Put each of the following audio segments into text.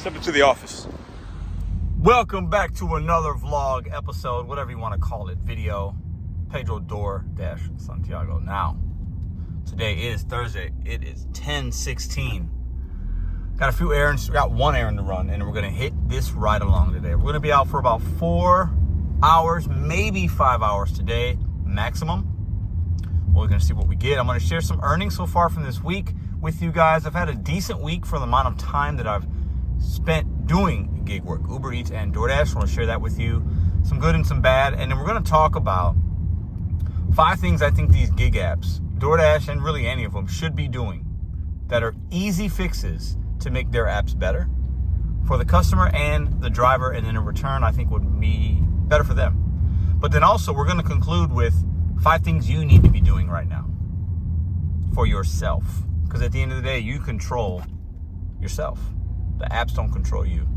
Step into the office. Welcome back to another vlog episode, whatever you want to call it, video. Pedro Doordash Santiago. Now, today is Thursday. It is 10:16. Got a few errands. We got one errand to run, and we're going to hit this ride along today. We're going to be out for about 4 hours, maybe 5 hours today, maximum. We're going to see what we get. I'm going to share some earnings so far from this week with you guys. I've had a decent week for the amount of time that I've spent doing gig work, Uber Eats and Doordash. I want to share that with you, some good and some bad. And then we're going to talk about 5 things I think these gig apps, DoorDash and really any of them, should be doing that are easy fixes to make their apps better for the customer and the driver, and then in return I think would be better for them. But then also we're going to conclude with 5 things you need to be doing right now for yourself, because at the end of the day you control yourself. The apps don't control you.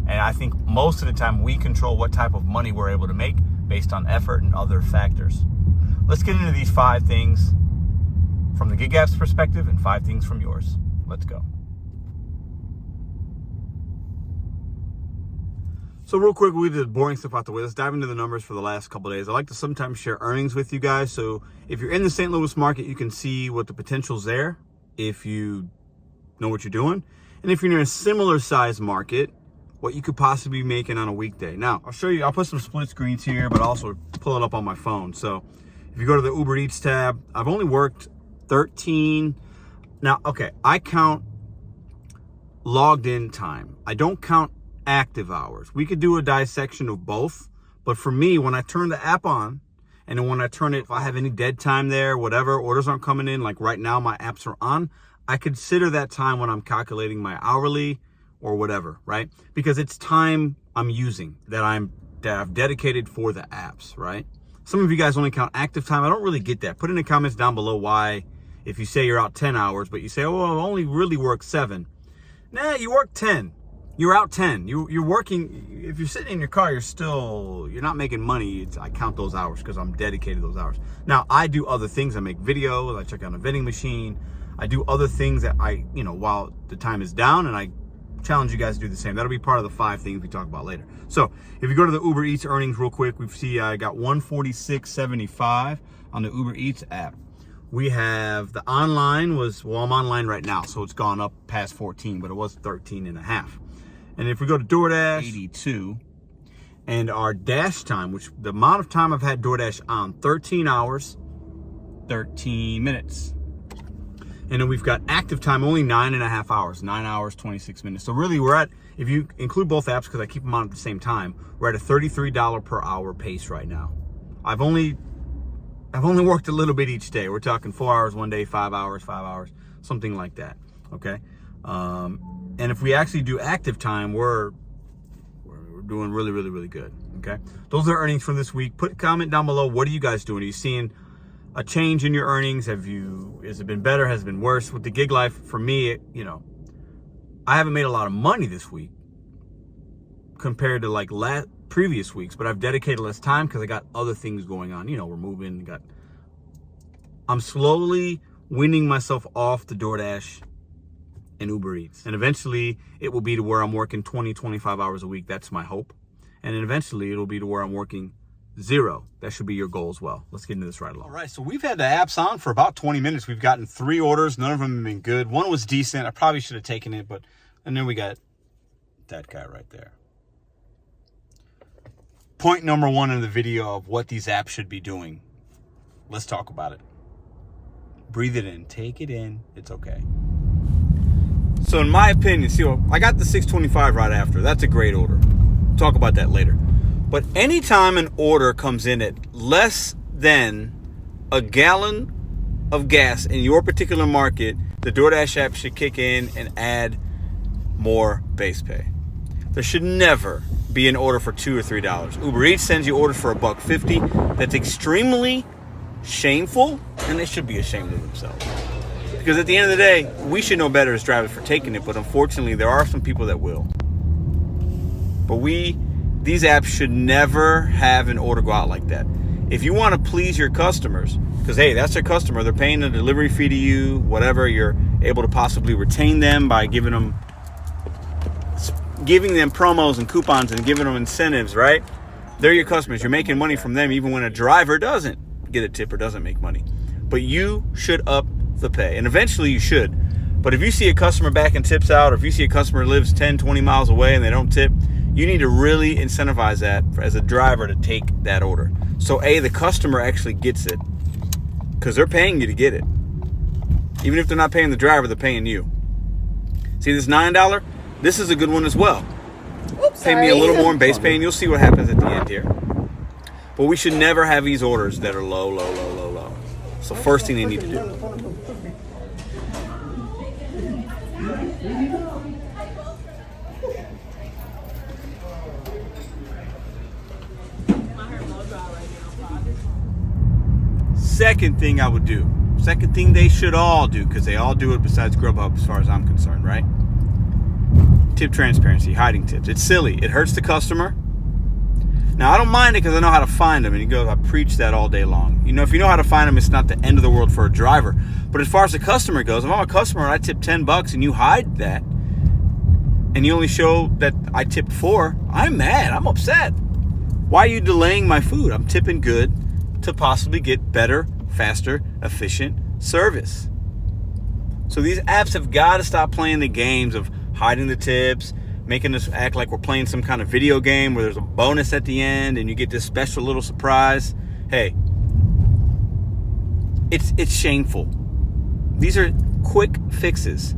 And I think most of the time we control what type of money we're able to make based on effort and other factors. Let's get into these 5 things from the gig apps perspective and 5 things from yours. Let's go. So real quick, we did the boring stuff out the way. Let's dive into the numbers for the last couple of days. I like to sometimes share earnings with you guys. So if you're in the St. Louis market, you can see what the potential's there if you know what you're doing. And if you're in a similar size market, what you could possibly be making on a weekday. Now, I'll show you, I'll put some split screens here, but also pull it up on my phone. So if you go to the Uber Eats tab, I've only worked 13. Now, okay, I count logged in time. I don't count active hours. We could do a dissection of both, but for me, when I turn the app on, and then when I turn it, if I have any dead time there, whatever, orders aren't coming in, like right now my apps are on, I consider that time when I'm calculating my hourly or whatever, right? Because it's time I'm using that I've dedicated for the apps, right? Some of you guys only count active time. I don't really get that. Put in the comments down below why, if you say you're out 10 hours, but you say, oh, I only really work 7. Nah, you work 10. You're out 10. You're working. If you're sitting in your car, you're not making money. I count those hours because I'm dedicated to those hours. Now, I do other things. I make videos. I check out a vending machine. I do other things that while the time is down, and I challenge you guys to do the same. That'll be part of the 5 things we talk about later. So if you go to the Uber Eats earnings real quick, we see I got 146.75 on the Uber Eats app. We have the online I'm online right now, so it's gone up past 14, but it was 13.5. And if we go to DoorDash, 82. And our dash time, which the amount of time I've had DoorDash on, 13 hours, 13 minutes. And then we've got active time, only 9.5 hours, 9 hours, 26 minutes. So really we're at, if you include both apps, because I keep them on at the same time, we're at a $33 per hour pace right now. I've only worked a little bit each day. We're talking 4 hours one day, 5 hours, something like that, okay? And if we actually do active time, we're doing really, really, really good, okay? Those are earnings from this week. Put a comment down below. What are you guys doing? Are you seeing a change in your earnings? Has it been better? Has it been worse? With the gig life, for me, I haven't made a lot of money this week compared to like previous weeks, but I've dedicated less time because I got other things going on. We're moving. I'm slowly weaning myself off the DoorDash and Uber Eats. And eventually it will be to where I'm working 20, 25 hours a week. That's my hope. And then eventually it'll be to where I'm working 0. That should be your goal as well. Let's get into this right along. All right, so we've had the apps on for about 20 minutes. We've gotten 3 orders. None of them have been good. One was decent. I probably should have taken it, and then we got that guy right there. Point number 1 in the video of what these apps should be doing. Let's talk about it. Breathe it in. Take it in. It's okay. So in my opinion, I got the 625 right after. That's a great order. We'll talk about that later. But anytime an order comes in at less than a gallon of gas in your particular market, the DoorDash app should kick in and add more base pay. There should never be an order for $2 or $3. Uber Eats sends you orders for $1.50. That's extremely shameful, and they should be ashamed of themselves. Because at the end of the day, we should know better as drivers for taking it, but unfortunately there are some people that will. But these apps should never have an order go out like that. If you want to please your customers, because hey, that's their customer, they're paying a delivery fee to you, whatever, you're able to possibly retain them by giving them giving them promos and coupons and giving them incentives, right? They're your customers. You're making money from them even when a driver doesn't get a tip or doesn't make money. But you should up the pay. And eventually you should. But if you see a customer backing tips out, or if you see a customer lives 10, 20 miles away and they don't tip, you need to really incentivize that as a driver to take that order. So A, the customer actually gets it because they're paying you to get it. Even if they're not paying the driver, they're paying you. See this $9? This is a good one as well. Oops, pay me a little more in base pay, and you'll see what happens at the end here. But we should never have these orders that are low, low, low, low, low. So first thing they need to do. Second thing I would do. Second thing they should all do, because they all do it besides Grubhub as far as I'm concerned, right? Tip transparency, hiding tips. It's silly. It hurts the customer. Now, I don't mind it because I know how to find them. And he goes, I preach that all day long. You know, if you know how to find them, it's not the end of the world for a driver. But as far as the customer goes, if I'm a customer and I tip $10 and you hide that, and you only show that I tipped $4, I'm mad. I'm upset. Why are you delaying my food? I'm tipping good to possibly get better, faster, efficient service. So these apps have got to stop playing the games of hiding the tips, making us act like we're playing some kind of video game where there's a bonus at the end and you get this special little surprise. Hey, it's shameful. These are quick fixes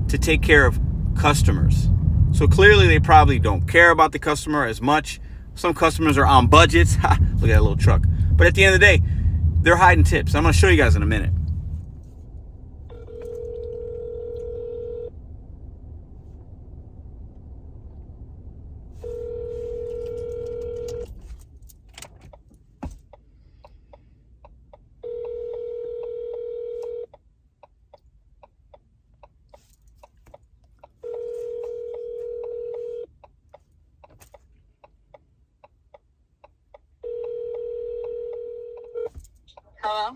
to take care of customers. So clearly they probably don't care about the customer as much. Some customers are on budgets. Ha, look at that little truck. But at the end of the day, they're hiding tips. I'm going to show you guys in a minute. Hello?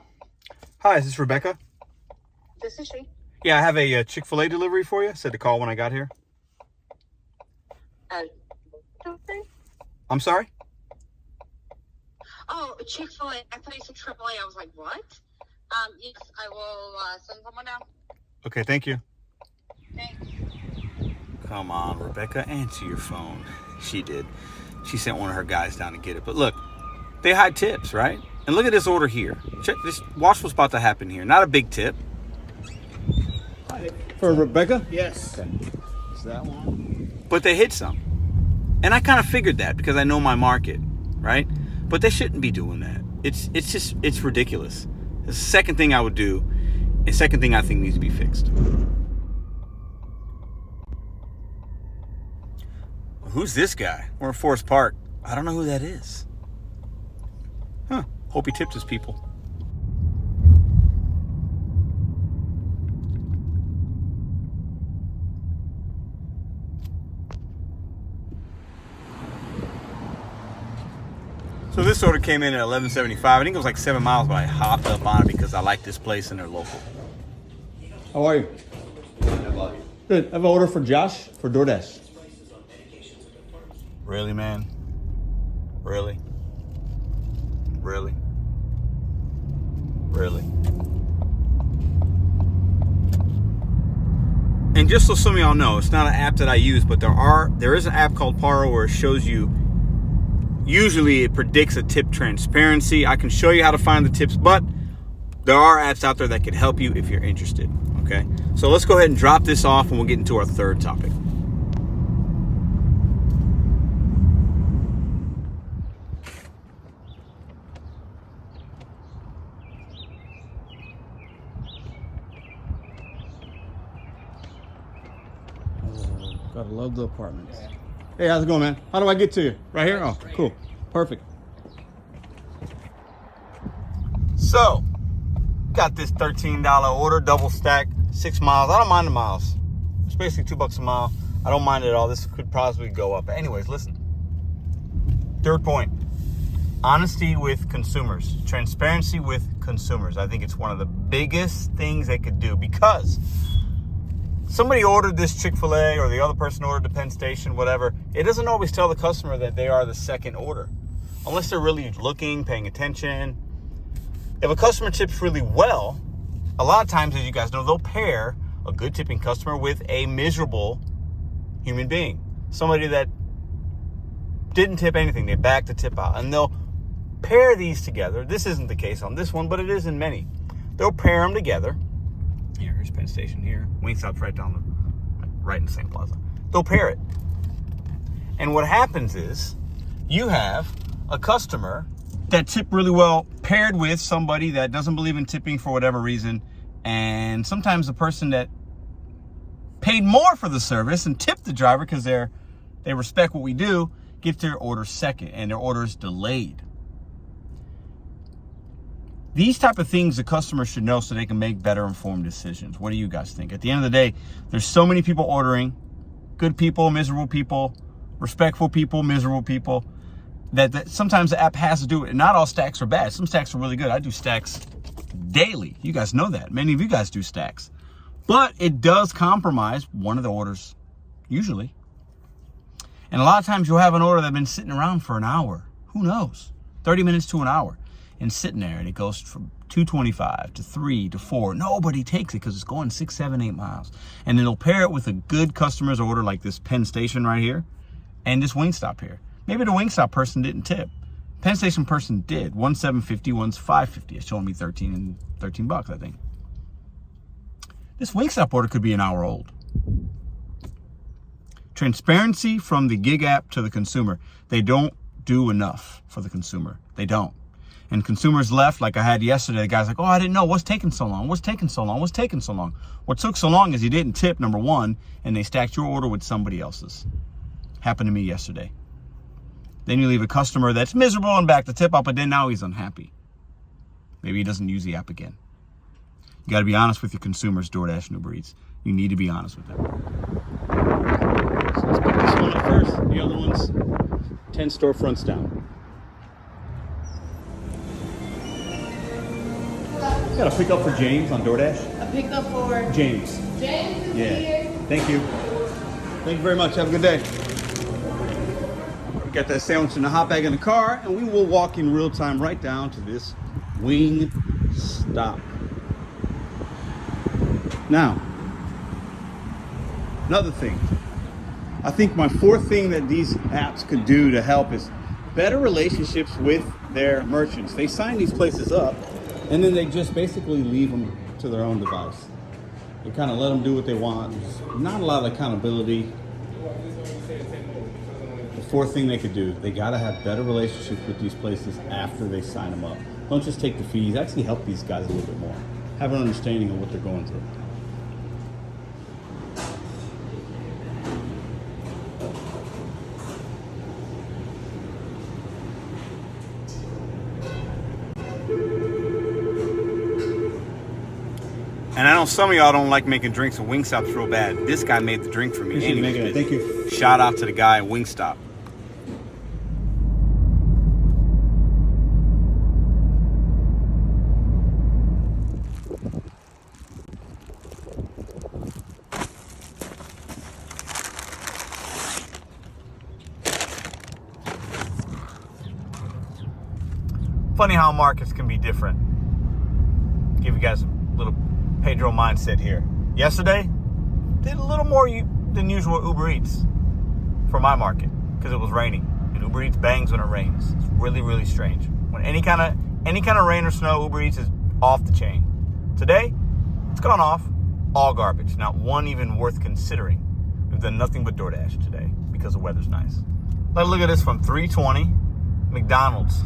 Hi, is this Rebecca? This is she. Yeah, I have a Chick-fil-A delivery for you. Said to call when I got here. Okay. I'm sorry? Oh, Chick-fil-A. I thought you said AAA. I was like, what? Yes, I will send someone now. Okay, thank you. Thanks. Come on, Rebecca, answer your phone. She did. She sent one of her guys down to get it. But look, they hide tips, right? And look at this order here. Check this. Watch what's about to happen here. Not a big tip. For Rebecca? Yes. Okay. It's that one. But they hit some. And I kind of figured that because I know my market, right? But they shouldn't be doing that. It's ridiculous. The second thing I would do, and second thing I think needs to be fixed. Who's this guy? We're in Forest Park. I don't know who that is. Huh. Hope he tipped his people. So this order came in at $11.75. I think it was like 7 miles, but I hopped up on it because I like this place and they're local. How are you? Good. I have an order for Josh for Doordash. Really, man? Really? Really? Really? And just so some of y'all know, it's not an app that I use, but there is an app called Paro where it shows you, usually it predicts a tip transparency. I can show you how to find the tips, but there are apps out there that can help you if you're interested, okay? So let's go ahead and drop this off and we'll get into our third topic. Gotta love the apartments. Hey, how's it going, man? How do I get to you? Right here? Oh, cool. Perfect. So, got this $13 order, double stack, 6 miles. I don't mind the miles. It's basically $2 a mile. I don't mind it at all. This could possibly go up. But anyways, listen. Third point. Honesty with consumers. Transparency with consumers. I think it's one of the biggest things they could do because somebody ordered this Chick-fil-A or the other person ordered the Penn Station, whatever, it doesn't always tell the customer that they are the second order. Unless they're really looking, paying attention. If a customer tips really well, a lot of times, as you guys know, they'll pair a good tipping customer with a miserable human being. Somebody that didn't tip anything. They backed the tip out. And they'll pair these together. This isn't the case on this one, but it is in many. They'll pair them together. Here's Penn Station here. Wingstop's right in the same plaza. They'll pair it. And what happens is you have a customer that tipped really well paired with somebody that doesn't believe in tipping for whatever reason. And sometimes the person that paid more for the service and tipped the driver because they respect what we do gets their order second and their order is delayed. These type of things the customer should know so they can make better informed decisions. What do you guys think? At the end of the day, there's so many people ordering, good people, miserable people, respectful people, miserable people, that sometimes the app has to do it. And not all stacks are bad. Some stacks are really good. I do stacks daily. You guys know that. Many of you guys do stacks. But it does compromise one of the orders, usually. And a lot of times you'll have an order that's been sitting around for an hour. Who knows? 30 minutes to an hour. And sitting there, and it goes from 225 to 3 to 4. Nobody takes it because it's going 6, 7, 8 miles. And then they'll pair it with a good customer's order like this Penn Station right here and this Wingstop here. Maybe the Wingstop person didn't tip. Penn Station person did. One's $7.50, one's $5.50. It's showing me 13 bucks, I think. This Wingstop order could be an hour old. Transparency from the gig app to the consumer. They don't do enough for the consumer. They don't. And consumers left, like I had yesterday, the guy's like, oh, I didn't know. What's taking so long? What's taking so long? What's taking so long? What took so long is you didn't tip, number one, and they stacked your order with somebody else's. Happened to me yesterday. Then you leave a customer that's miserable and back the tip up, but then now he's unhappy. Maybe he doesn't use the app again. You got to be honest with your consumers, Doordash and Uber Eats. You need to be honest with them. So let's pick this one up first. The other one's 10 storefronts down. Got a pickup for James on DoorDash. A pickup for James. James is Yeah. here. Thank you. Thank you very much. Have a good day. We got that sandwich in the hot bag in the car, and we will walk in real time right down to this Wingstop. Now, another thing. I think my fourth thing that these apps could do to help is better relationships with their merchants. They sign these places up, and then they just basically leave them to their own device. They kind of let them do what they want. There's not a lot of accountability. The fourth thing they could do, they got to have better relationships with these places after they sign them up. Don't just take the fees. Actually help these guys a little bit more. Have an understanding of what they're going through. And I know some of y'all don't like making drinks at Wingstop's real bad. This guy made the drink for me. Appreciate you making it. Thank you. Shout out to the guy at Wingstop. Funny how markets can be different. Give you guys a little Pedro mindset here. Yesterday, did a little more than usual Uber Eats for my market because it was raining. And Uber Eats bangs when it rains. It's really, really strange. When any kind of rain or snow, Uber Eats is off the chain. Today, it's gone off. All garbage. Not one even worth considering. We've done nothing but DoorDash today because the weather's nice. Let's look at this from 320 McDonald's.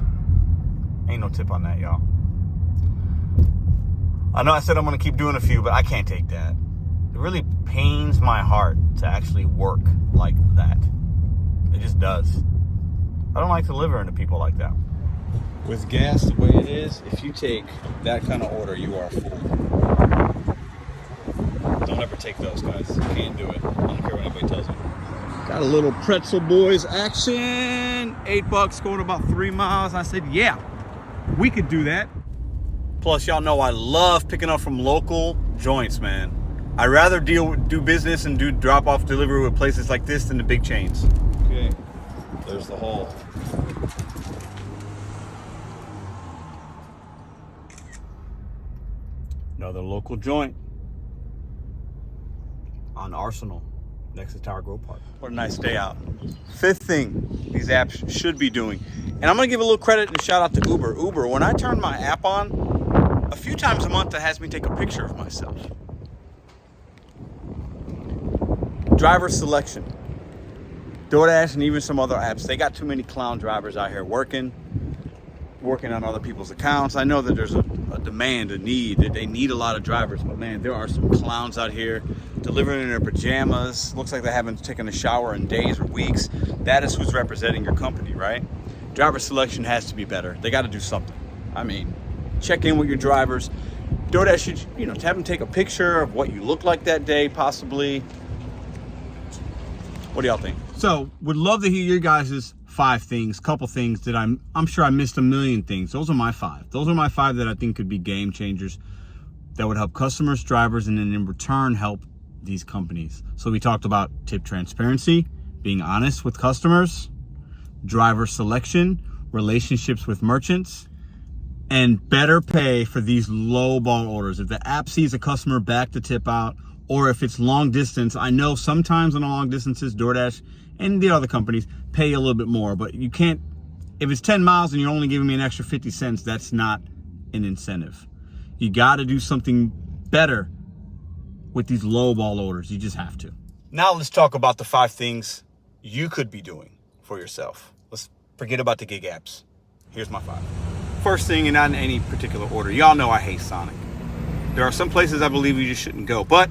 Ain't no tip on that, y'all. I know I said I'm going to keep doing a few, but I can't take that. It really pains my heart to actually work like that. It just does. I don't like delivering to people like that. With gas the way it is, if you take that kind of order, you are a fool. Don't ever take those, guys. You can't do it. I don't care what anybody tells you. Got a little Pretzel Boys action. $8 going about 3 miles. I said, yeah, we could do that. Plus, y'all know I love picking up from local joints, man. I'd rather do business and do drop-off delivery with places like this than the big chains. Okay, there's the hole. Another local joint on Arsenal next to Tower Grove Park. What a nice day out. Fifth thing these apps should be doing. And I'm gonna give a little credit and shout out to Uber. Uber, when I turn my app on, a few times a month it has me take a picture of myself. Driver selection. Doordash and even some other apps, they got too many clown drivers out here working on other people's accounts. I know that there's a demand, a need, that they need a lot of drivers, but man, there are some clowns out here delivering in their pajamas. Looks like they haven't taken a shower in days or weeks. That is who's representing your company, right? Driver selection has to be better. They got to do something. I mean, check in with your drivers. DoorDash should, have them take a picture of what you look like that day, possibly. What do y'all think? So, would love to hear your guys' 5 things, couple things that I'm sure I missed a million things. Those are my 5. Those are my 5 that I think could be game changers that would help customers, drivers, and then in return help these companies. So we talked about tip transparency, being honest with customers, driver selection, relationships with merchants, and better pay for these low ball orders. If the app sees a customer back to tip out, or if it's long distance, I know sometimes on the long distances, DoorDash and the other companies pay a little bit more, but you can't, if it's 10 miles and you're only giving me an extra 50 cents, that's not an incentive. You got to do something better with these low ball orders. You just have to. Now let's talk about the 5 things you could be doing for yourself. Let's forget about the gig apps. Here's my 5. First thing, and not in any particular order, y'all know I hate Sonic. There are some places I believe you just shouldn't go, but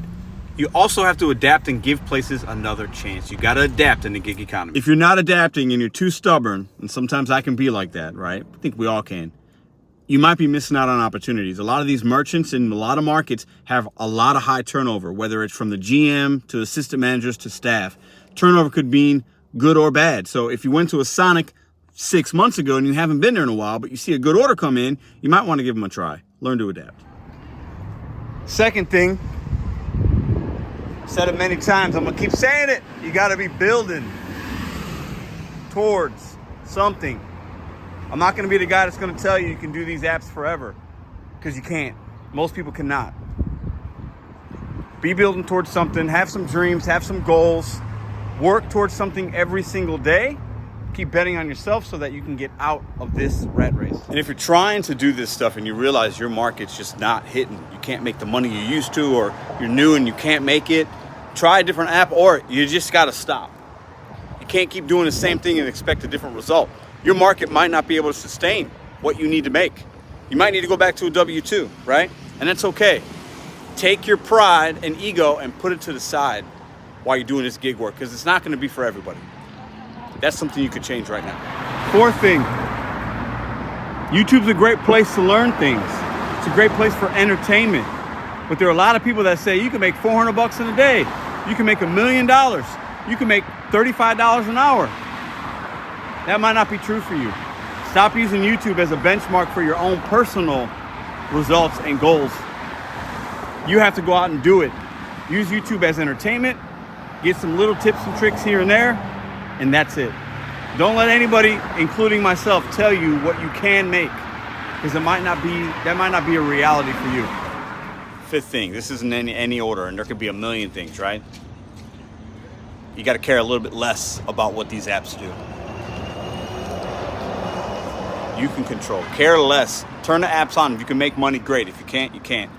you also have to adapt and give places another chance. You got to adapt in the gig economy. If you're not adapting and you're too stubborn, and sometimes I can be like that, right? I think we all can. You might be missing out on opportunities. A lot of these merchants in a lot of markets have a lot of high turnover, whether it's from the GM to assistant managers to staff. Turnover could mean good or bad. So if you went to a Sonic 6 months ago and you haven't been there in a while, but you see a good order come in, you might want to give them a try. Learn to adapt. Second thing, said it many times, I'm gonna keep saying it. You gotta be building towards something. I'm not gonna be the guy that's gonna tell you you can do these apps forever, because you can't. Most people cannot. Be building towards something, have some dreams, have some goals, work towards something every single day. Keep betting on yourself so that you can get out of this rat race. And if you're trying to do this stuff and you realize your market's just not hitting, you can't make the money you used to, or you're new and you can't make it, try a different app, or you just gotta stop. You can't keep doing the same thing and expect a different result. Your market might not be able to sustain what you need to make. You might need to go back to a W-2, right? And that's okay. Take your pride and ego and put it to the side while you're doing this gig work, because it's not gonna be for everybody. That's something you could change right now. Fourth thing, YouTube's a great place to learn things. It's a great place for entertainment. But there are a lot of people that say you can make $400 in a day. You can make $1 million. You can make $35 an hour. That might not be true for you. Stop using YouTube as a benchmark for your own personal results and goals. You have to go out and do it. Use YouTube as entertainment, get some little tips and tricks here and there, and that's it. Don't let anybody, including myself, tell you what you can make, because that might not be a reality for you. Fifth thing, this isn't any order, and there could be a million things, right? You got to care a little bit less about what these apps do. You can control. Care less. Turn the apps on. If you can make money, great. If you can't, you can't.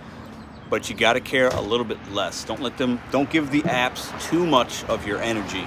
But you got to care a little bit less. Don't give the apps too much of your energy.